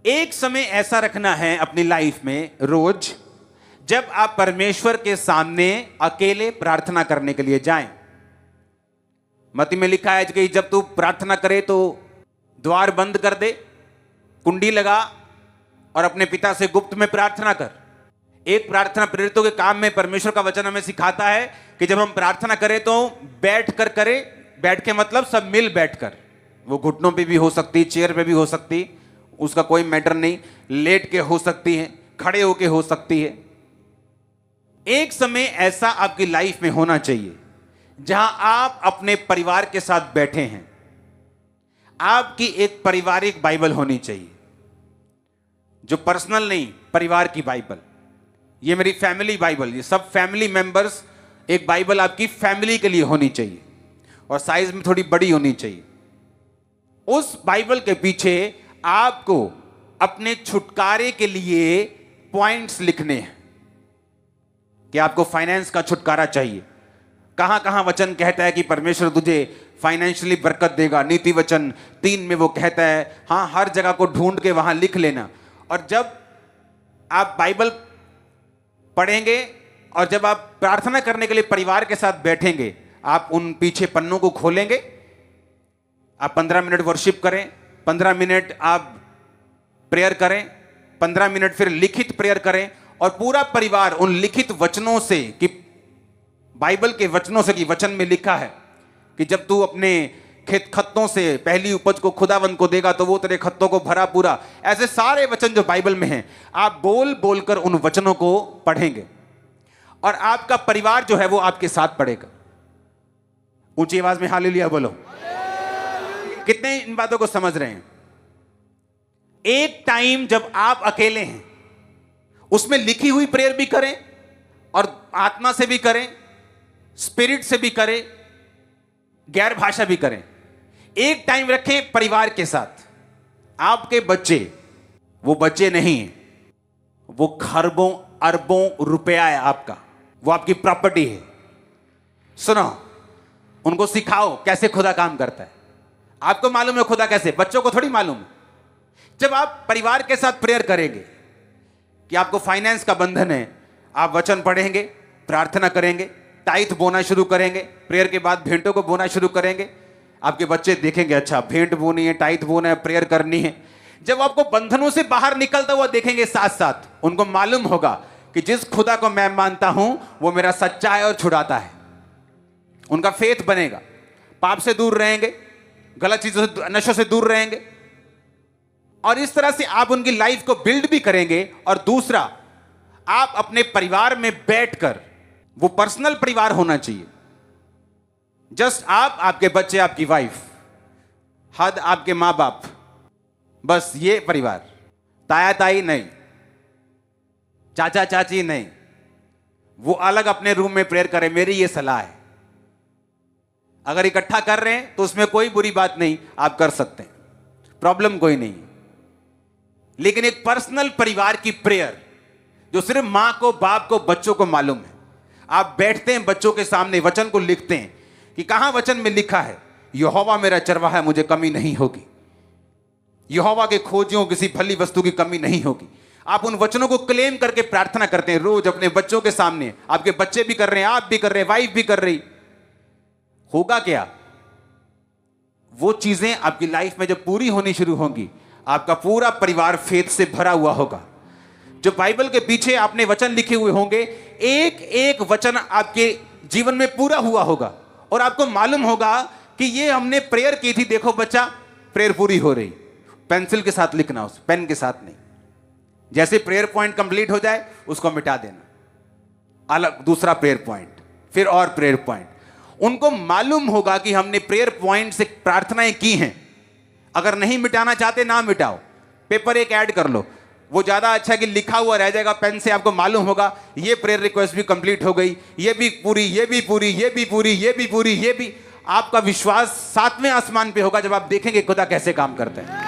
एक समय ऐसा रखना है अपनी लाइफ में रोज, जब आप परमेश्वर के सामने अकेले प्रार्थना करने के लिए जाएं। मत्ती में लिखा है कि जब तू प्रार्थना करे तो द्वार बंद कर दे, कुंडी लगा और अपने पिता से गुप्त में प्रार्थना कर। एक प्रार्थना प्रेरितों के काम में परमेश्वर का वचन हमें सिखाता है कि जब हम प्रार्थना करें तो बैठ कर करें। बैठ के मतलब सब मिल बैठकर, वो घुटनों पे भी हो सकती, चेयर पे भी हो सकती, उसका कोई मैटर नहीं। लेट के हो सकती है, खड़े होके हो सकती है। एक समय ऐसा आपकी लाइफ में होना चाहिए जहां आप अपने परिवार के साथ बैठे हैं। आपकी एक पारिवारिक बाइबल होनी चाहिए, जो पर्सनल नहीं, परिवार की बाइबल। ये मेरी फैमिली बाइबल, ये सब फैमिली मेंबर्स, एक बाइबल आपकी फैमिली के लिए होनी चाहिए और साइज में थोड़ी बड़ी होनी चाहिए। उस बाइबल के पीछे आपको अपने छुटकारे के लिए पॉइंट्स लिखने हैं कि आपको फाइनेंस का छुटकारा चाहिए। कहां कहां वचन कहता है कि परमेश्वर तुझे फाइनेंशियली बरकत देगा। नीति वचन 3 में वो कहता है। हां, हर जगह को ढूंढ के वहां लिख लेना। और जब आप बाइबल पढ़ेंगे और जब आप प्रार्थना करने के लिए परिवार के साथ बैठेंगे, आप उन पीछे पन्नों को खोलेंगे। आप 15 मिनट वर्शिप करें, 15 मिनट आप प्रेयर करें, 15 मिनट फिर लिखित प्रेयर करें और पूरा परिवार उन लिखित वचनों से, कि बाइबल के वचनों से, कि वचन में लिखा है कि जब तू अपने खेत खत्तों से पहली उपज को खुदावंद को देगा तो वो तेरे खत्तों को भरा पूरा। ऐसे सारे वचन जो बाइबल में हैं, आप बोल बोलकर उन वचनों को पढ़ेंगे और आपका परिवार जो है वो आपके साथ पढ़ेगा। ऊंची आवाज में हालेलुया बोलो। कितने इन बातों को समझ रहे हैं? एक टाइम जब आप अकेले हैं, उसमें लिखी हुई प्रेयर भी करें और आत्मा से भी करें, स्पिरिट से भी करें, गैर भाषा भी करें। एक टाइम रखें परिवार के साथ। आपके बच्चे वो बच्चे नहीं हैं, वो खरबों अरबों रुपया है आपका, वो आपकी प्रॉपर्टी है। सुनो, उनको सिखाओ कैसे खुदा काम करता है। आपको मालूम है खुदा कैसे, बच्चों को थोड़ी मालूम है। जब आप परिवार के साथ प्रेयर करेंगे कि आपको फाइनेंस का बंधन है, आप वचन पढ़ेंगे, प्रार्थना करेंगे, टाइथ बोना शुरू करेंगे, प्रेयर के बाद भेंटों को बोना शुरू करेंगे। आपके बच्चे देखेंगे, अच्छा भेंट बोनी है, टाइथ बोना है, प्रेयर करनी है। जब आपको बंधनों से बाहर निकलता हुआ देखेंगे, साथ साथ उनको मालूम होगा कि जिस खुदा को मैं मानता हूं वो मेरा सच्चा है और छुड़ाता है। उनका फेथ बनेगा, पाप से दूर रहेंगे, गलत चीजों से, नशों से दूर रहेंगे। और इस तरह से आप उनकी लाइफ को बिल्ड भी करेंगे। और दूसरा, आप अपने परिवार में बैठकर, वो पर्सनल परिवार होना चाहिए, जस्ट आप, आपके बच्चे, आपकी वाइफ, हद आपके मां बाप, बस ये परिवार। ताया ताई नहीं, चाचा चाची नहीं, वो अलग अपने रूम में प्रेयर करें। मेरी ये सलाह है। अगर इकट्ठा कर रहे हैं तो उसमें कोई बुरी बात नहीं, आप कर सकते हैं, प्रॉब्लम कोई नहीं। लेकिन एक पर्सनल परिवार की प्रेयर जो सिर्फ मां को, बाप को, बच्चों को मालूम है। आप बैठते हैं बच्चों के सामने, वचन को लिखते हैं कि कहां वचन में लिखा है, यहोवा मेरा चरवाहा है, मुझे कमी नहीं होगी। यहोवा के खोजियों किसी फली वस्तु की कमी नहीं होगी। आप उन वचनों को क्लेम करके प्रार्थना करते हैं रोज अपने बच्चों के सामने। आपके बच्चे भी कर रहे हैं, आप भी कर रहे हैं, वाइफ भी कर रही। होगा क्या, वो चीजें आपकी लाइफ में जब पूरी होनी शुरू होंगी, आपका पूरा परिवार फेथ से भरा हुआ होगा। जो बाइबल के पीछे आपने वचन लिखे हुए होंगे, एक एक वचन आपके जीवन में पूरा हुआ होगा और आपको मालूम होगा कि ये हमने प्रेयर की थी। देखो बच्चा, प्रेयर पूरी हो रही। पेंसिल के साथ लिखना, उस पेन के साथ नहीं। जैसे प्रेयर पॉइंट कंप्लीट हो जाए उसको मिटा देना, अलग दूसरा प्रेयर पॉइंट, फिर और प्रेयर पॉइंट। उनको मालूम होगा कि हमने प्रेयर पॉइंट से प्रार्थनाएं की हैं। अगर नहीं मिटाना चाहते ना मिटाओ, पेपर एक ऐड कर लो, वो ज्यादा अच्छा है कि लिखा हुआ रह जाएगा पेन से। आपको मालूम होगा ये प्रेयर रिक्वेस्ट भी कंप्लीट हो गई, ये भी पूरी, ये भी पूरी, ये भी पूरी, ये भी पूरी, ये भी। आपका विश्वास 7वें आसमान पे होगा जब आप देखेंगे खुदा कैसे काम करते हैं।